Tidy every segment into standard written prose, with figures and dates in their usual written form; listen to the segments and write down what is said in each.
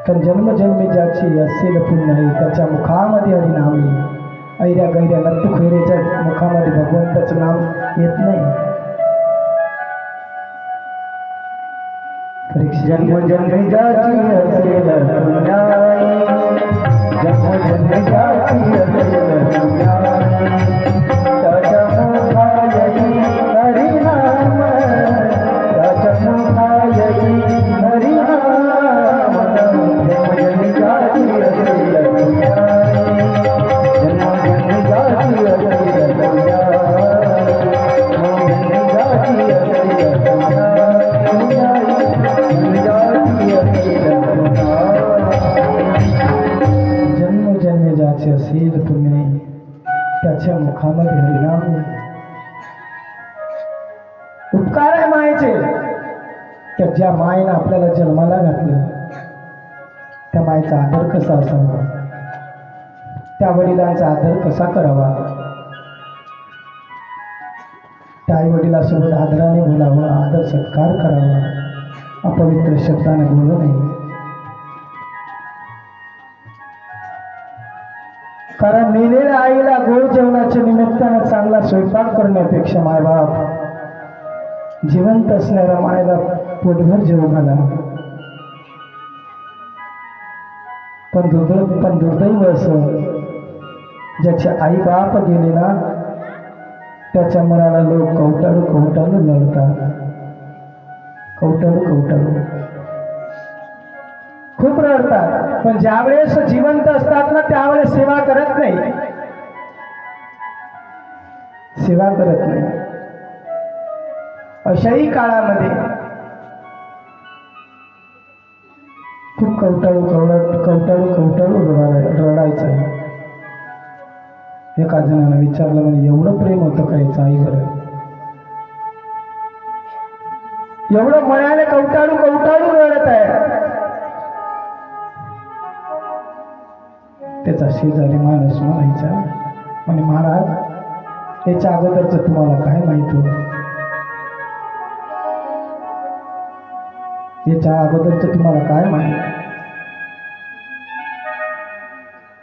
पण जन्मजन्मी ज्याची असेल पुण्याई त्याच्या मुखामध्ये हरिनाम येईल। ऐऱ्या गैऱ्या नत्तू खैरेच्या मुखामध्ये भगवंताचं नाम येत नाही। जन्मजन्मी ज्याची असेल पुण्याई, जन्मजन्मी ज्याची असेल पुण्याई, त्याच्या मुखायी हरिनाम, त्याच्या मुखायी हरिनाम। जन्मजन्मी ज्याची असेल पुण्याई, जन्मजन्मी ज्याची असेल पुण्याई, जन्मजन्मी ज्याची असेल पुण्याई, जन्मजन्मी ज्याचे असेल पुण्याई त्याच्या मुखामध्ये हरिनाम। उपकार आहे मायेचे, त्या ज्या मायेनं आपल्याला जन्माला घातलं त्या मायेचा आदर कसा असावा, त्या वडिलांचा आदर कसा करावा, त्या आई वडिलांसोबत आदराने बोलावं, आदर सत्कार करावा, अपवित्र शब्दाने बोलू नये। कारण मेलेल्या आईला गोड जेवणाच्या निमित्तानं चांगला स्वयंपाक करण्यापेक्षा मायबाप जिवंत असणाऱ्या मायला पोटभर जेवू घाला। पण दुर्दैव असं ज्याचे आई बाप गेले ना त्याच्या मनाला लोक कवटाळू कवटाळू लढतात, कवटाळू कवटाळू खूप रडतात। पण ज्यावेळेस जिवंत असतात ना त्यावेळेस सेवा करत नाही, सेवा करत नाही। अशाही काळामध्ये खूप कवटाळू रडायचं आहे। एका जणानं विचारलं, म्हणजे एवढं प्रेम होतं का याचं आईवर, एवढं मनाने कवटाळू रडत आहे। त्याचा शेजारी माणूस म्हणायचा, म्हणे महाराज याच्या अगोदरच तुम्हाला काय माहित हो, याच्या अगोदरच तुम्हाला काय माहित,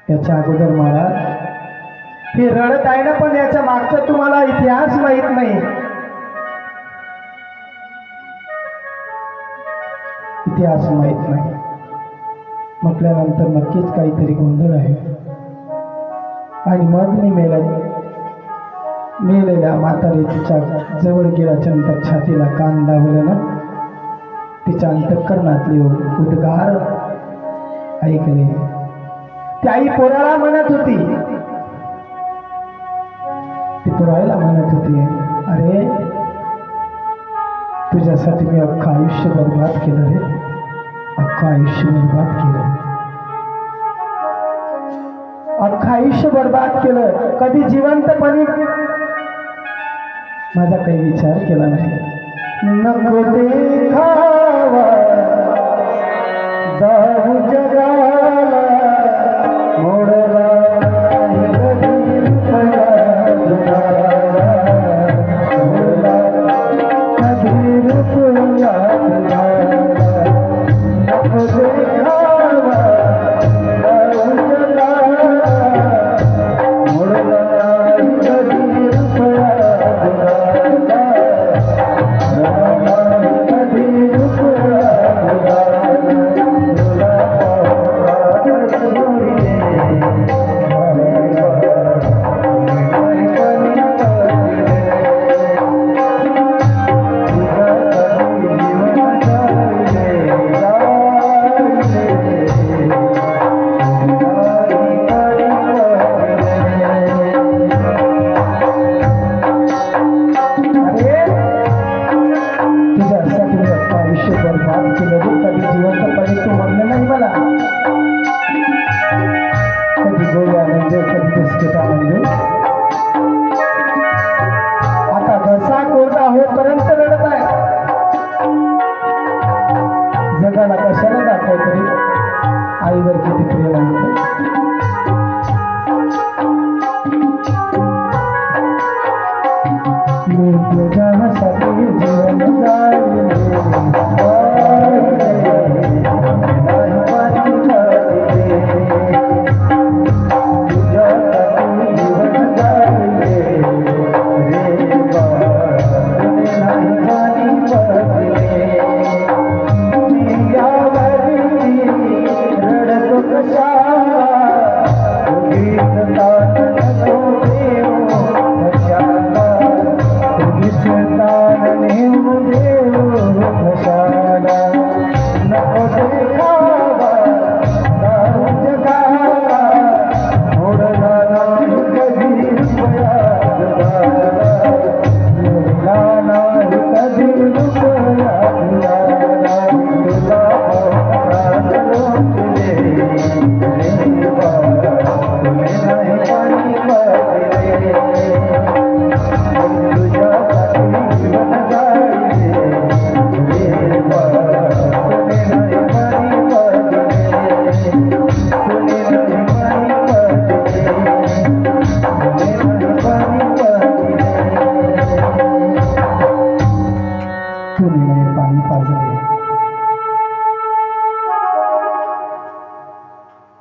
याच्या अगोदर महाराज हे रडत आहे ना पण याच्या मागचा तुम्हाला इतिहास माहित नाही, इतिहास माहित नाही। म्हटल्यानंतर नक्कीच काहीतरी गोंधळ आहे। आणि मग मी मेलेल्या म्हातारी तिच्या जवळ गेल्याच्या नंतर छातीला कान लावलं ना, तिच्या अंतःकरणातले उद्गार ऐकले। ती आई पोराला म्हणत होती, ती पोराला म्हणत होती, अरे तुझ्यासाठी मी अख्खं आयुष्य बर्बाद केलं रे, अख्खं आयुष्य बर्बाद केलं, अख्खं आयुष्य बर्बाद केलं। कधी जिवंतपणी माझा काही विचार केला नाही। नको देखावा दारू जगाला, मोडला आता घसा कोरडा होईपर्यंत रडत आहे। जगाला कशाला दाखव तरी आईवर किती प्रेम आहे। तुझ्यासाठी जीवन जाईल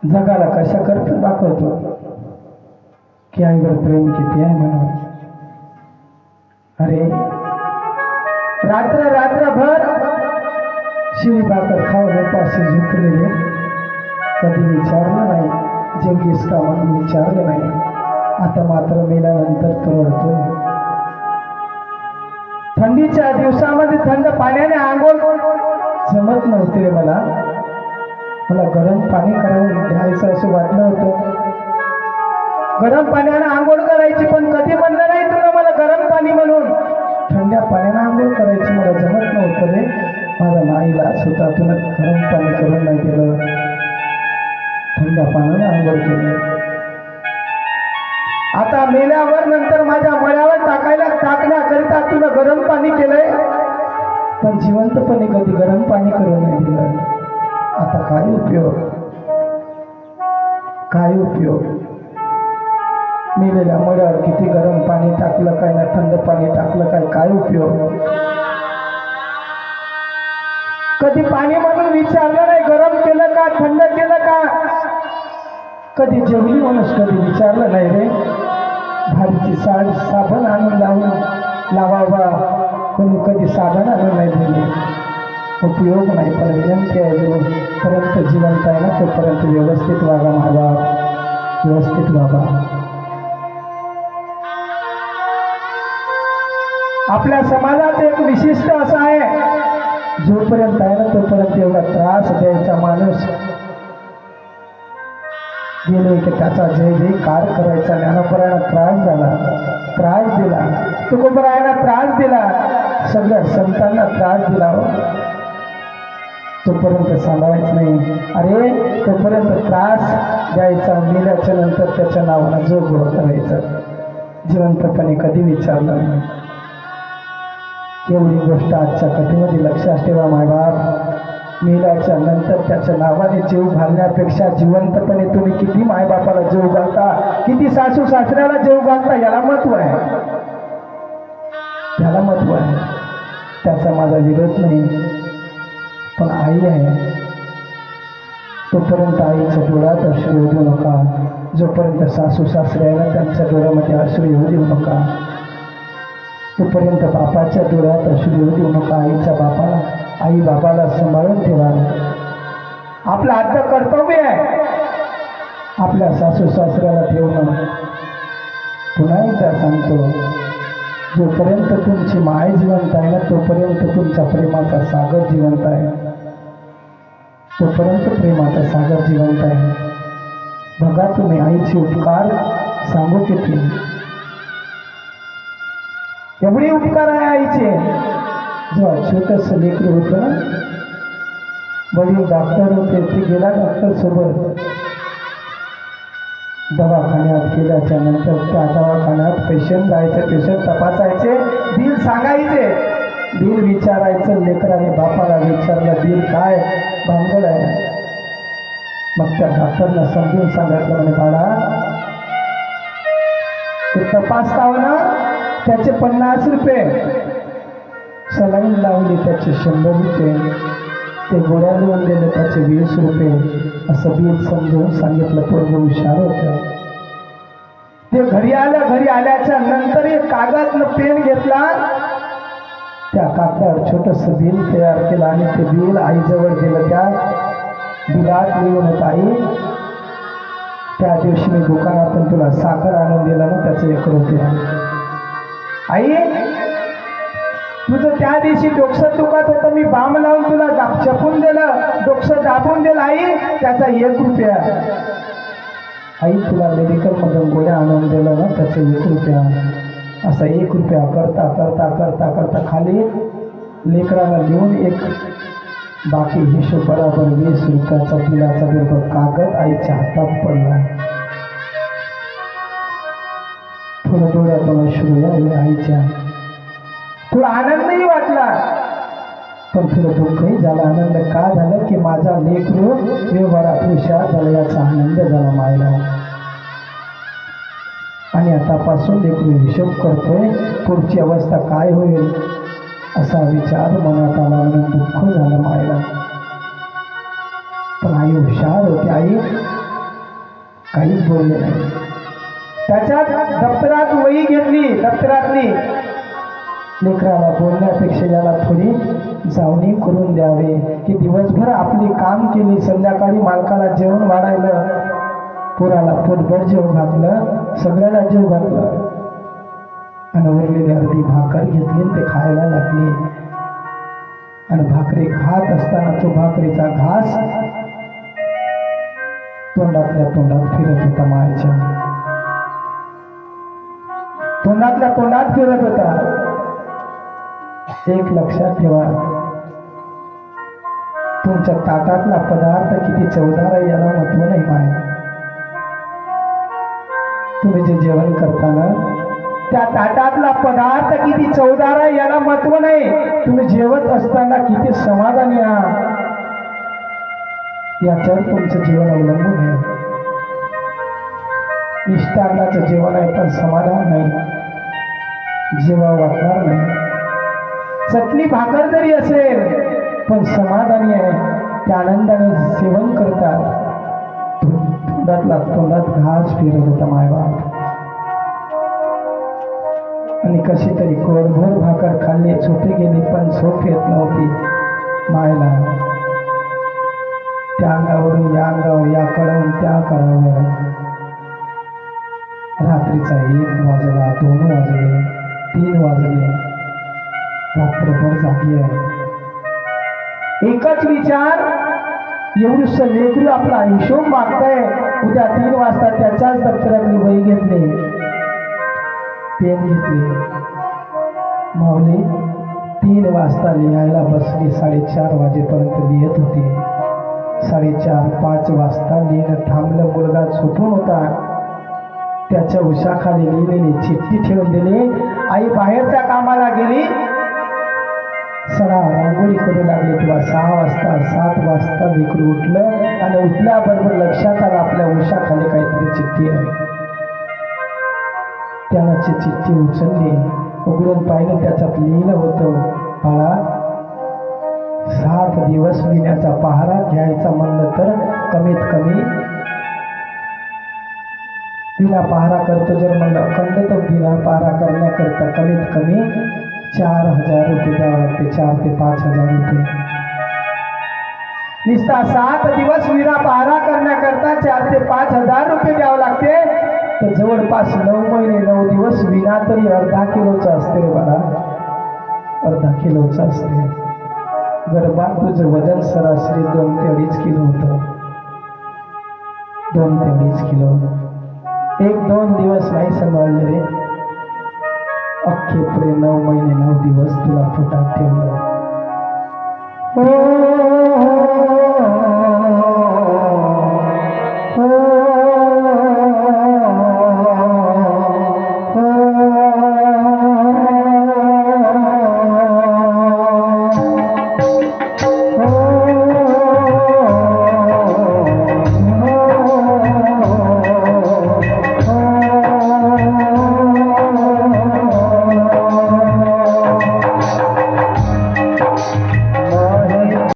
जगाला कशा करता दाखवतो की आईवर प्रेम किती आहे म्हणून. अरे रात्रभर शिळी भाकर खाऊन उपाशी झुकलेले कधी विचारलं नाही, जेवलीस का म्हणून विचारलं नाही. आता मात्र मेल्यानंतर तो रडतोय. थंडीच्या दिवसामध्ये थंड पाण्याने आंघोळ जमत नव्हते रे मला गरम पाणी करावं घ्यायचं असं वाटलं होतं. गरम पाण्याने आंघोळ करायची, पण कधी म्हणलं नाही तुला मला गरम पाणी म्हणून. थंड्या पाण्याने आंघोळ करायची मला जमत नव्हतं रे. माझा नाईलाज होता, तुला गरम पाणी करून नाही दिलं, थंड्या पाण्याने आंघोळ केली. आता मेल्यावर नंतर माझ्या मळ्यावर टाकण्याकरिता तुला गरम पाणी केलंय, पण जिवंतपणे कधी गरम पाणी करून नाही दिलं. आता काय उपयोग, काय उपयोग. मेलेल्या मळ्यावर किती गरम पाणी टाकलं काय ना थंड पाणी टाकलं काय, काय उपयोग. कधी पाणी म्हणून विचारलं नाही, गरम केलं का थंड केलं का. कधी जेवली म्हणून कधी विचारलं नाही रे. भारीची साबण आणून लावावा, कोणी कधी साबण आणून नाही दिले, उपयोग नाही. पण विनंती आहे, जोपर्यंत जिवंत आहे ना तोपर्यंत व्यवस्थित वागा मावा, व्यवस्थित वागा. आपल्या समाजाचं एक विशिष्ट असं आहे, जोपर्यंत आहे ना तोपर्यंत एवढा त्रास द्यायचा माणूस गेले की त्याचा जय जयकार करायचा. ज्ञानोबरायांना त्रास दिला, तुकोबरायांना त्रास दिला, सगळ्या संतांना त्रास दिला. तोपर्यंत सांभाळायचं नाही. अरे तोपर्यंत त्रास द्यायचा, मेल्याच्या नंतर त्याच्या नावानं जो गोळ करायचं, जिवंतपणे कधी विचारलं नाही. एवढी गोष्ट आजच्या कथेमध्ये लक्षात ठेवा मायबाप. मेल्याच्या नंतर त्याच्या नावाने जीव घालण्यापेक्षा जिवंतपणे तुम्ही किती मायबापाला जीव घालता, किती सासू सासऱ्याला जीव घालता, याला महत्व आहे, याला महत्व आहे. त्याचा माझा विरोध नाही. पण आई आहे तोपर्यंत आईच्या डोळ्यात अश्रू येऊ देऊ नका. जोपर्यंत सासू सासरे आहे ना त्यांच्या डोळ्यामध्ये अश्रू येऊ देऊ नका. तोपर्यंत बापाच्या डोळ्यात अश्रू येऊ देऊ नका. आईच्या बापाला, आई बाबाला सांभाळून ठेवा. आपलं आद्य कर्तव्य आहे आपल्या सासू सासऱ्याला ठेवणं. पुन्हा एकदा सांगतो, जोपर्यंत तुमची माय जिवंत आहे ना तोपर्यंत तुमचा प्रेमाचा सागर जिवंत आहे, तोपर्यंत प्रेमाचा सागर जिवंत आहे. बघा तुम्ही आईचे उपकार सांगू किती, एवढे उपकार आहे आईचे. जेव्हा छोटंसं लेकरू होतं ना, वडील डॉक्टर होते, ते गेला डॉक्टर सोबत दवाखान्यात गेल्याच्या नंतर त्या दवाखान्यात पेशंट जायचे, पेशंट तपासायचे, बिल सांगायचे, बिल विचारायचं. लेकराने बापाला विचारलं बिल काय भानगड आहे. मग त्या डॉक्टरनं समजून सांगितलं, म्हणे बाळा ते तपासताव ना त्याचे 50 रुपये, सलाईन लावली त्याचे 100 रुपये, ते गोळ्या लिहून दिले त्याचे 20 रुपये, असं बिल समजून सांगितलं. पोरगं हुशार होतं. ते घरी आल्याच्या नंतर एक कागद पेन घेतला, त्या कागदावर छोटंसं बिल तयार केलं आणि ते बिल आईजवळ दिलं. त्या बिलात लिहून होतं, आई त्या दिवशी मी दुकानातून तुला साखर आणून दिला ना त्याचं 1 रुपया. आई तुझं त्या दिवशी डोकं दुखत होतं, मी बाम लावून तुला चपून दिलं, डोकं दाबून दिलं, आई त्याचा 1 रुपया. आई तुला मेडिकलमधून गोळ्या आणून दिलं ना त्याचं 1 रुपया. असा 1 रुपया करता करता करता करता खाली लेकराला लिहून एक बाकी हिशोब बरोबर 20 रुपयाचा बिलाचा बरोबर कागद आईच्या हातात पडला. थोडं डोळ्यातून अश्रू यायले आईच्या. थोडा आनंदही वाटला, पण थोडं दुःखही झालं. आनंद का झालं की माझा लेकरू व्यवहारात हुशार झाला, याचा आनंद झाला मायला. आणि आतापासून लेकरू हिशोब करतोय, पुढची अवस्था काय होईल असा विचार मनात आला म्हणून दुःख झालं मायला. पण आई हुशार होती. आई काहीच बोलले नाही. त्याच्यात दप्तरात वही घेतली, दप्तरातली लेकराला बोलण्यापेक्षा याला थोडी जावणी करून द्यावे की दिवसभर आपली काम केली, संध्याकाळी मालकाला जेवण वाढायलं, पोराला पोटभर जेवण घातलं, सगळ्याला जेव घातलं आणि उरलेली अर्धी भाकर घेतली ते खायला लागली. आणि भाकरी खात असताना तो भाकरीचा घास तोंडातल्या तोंडात फिरत होता. मायच्या तोंडातल्या तोंडात फिरत होता. एक लक्षात ठेवा, तुमच्या ताटातला पदार्थ किती चवदार आहे याला महत्व नाही. माय तुम्ही जे जेवण करताना त्या ताटातला पदार्थ किती चवदार आहे याला महत्व नाही. तुम्ही जेवत असताना किती समाधानी आहात याच्यावर तुमचं जीवन अवलंबून आहे. मिष्टान्नाचं जेवण आहे पण समाधान नाही, जेवा वाटणार नाही. चटणी भाकर जरी असेल पण समाधानी आहे, त्या आनंदाने सेवन करतात. तोंडात घास फिरत होता मायबाप. आणि कशी तरी कोरभर भाकर खाल्ली, झोपे गेली पण झोप येत नव्हती मायला. त्या अंगावरून या अंगावर, या कडावून त्या कडावर. रात्रीचा 1 वाजला, 2 वाजले, 3 वाजले, रात्रभर जागी आहे. एकच विचार, एवढूस लेकरू आपला हिशोब मागताय. उद्या 3 वाजता त्याच्याच दप्तरातली वही घेतली, पेन घेतली. माऊली 3 वाजता लिहायला बसली, 4:30 वाजेपर्यंत लिहित होती. 4:30-5 वाजता लिहिणं थांबलं. मुलगा झोपून होता, त्याच्या उशाखाली लिहिलेली चिठ्ठी ठेवून दिली. आई बाहेरच्या कामाला गेली, सडा रांगोळी करू लागली. तेव्हा 6 वाजता 7 वाजता लेकरू उठलं आणि उठल्याबरोबर लक्षात आलं आपल्या उशाखाली काहीतरी चिठ्ठी आहे. त्यानं चिठ्ठी उचलली, उघडून पाहिलं, त्याच्यात लिहिलं होतं, बाळा 7 दिवस विण्याचा पहारा घ्यायचा म्हणलं तर कमीत कमी विना पहारा करतो जर म्हणलं अखंड, तर विना पहारा करण्याकरता कमीत कमी 4,000 रुपये द्यावं लागते. 4 ते 5,000 रुपये. नुसता 7 दिवस विना पहारा करण्याकरता 4 ते 5,000 रुपये द्यावं लागते. तर जवळपास 9 महिने 9 दिवस विना तरी अर्धा किलोचा असते रे बाळा, अर्धा किलोचा असते. गर्भात तुझं वजन सरासरी 2 ते 2.5 किलो होतं. 2 ते 2.5 किलो. 1-2 दिवस नाही सांभाळले रे, अख्खे पुरे 9 महिने 9 दिवस तुला पोटात ठेवलं.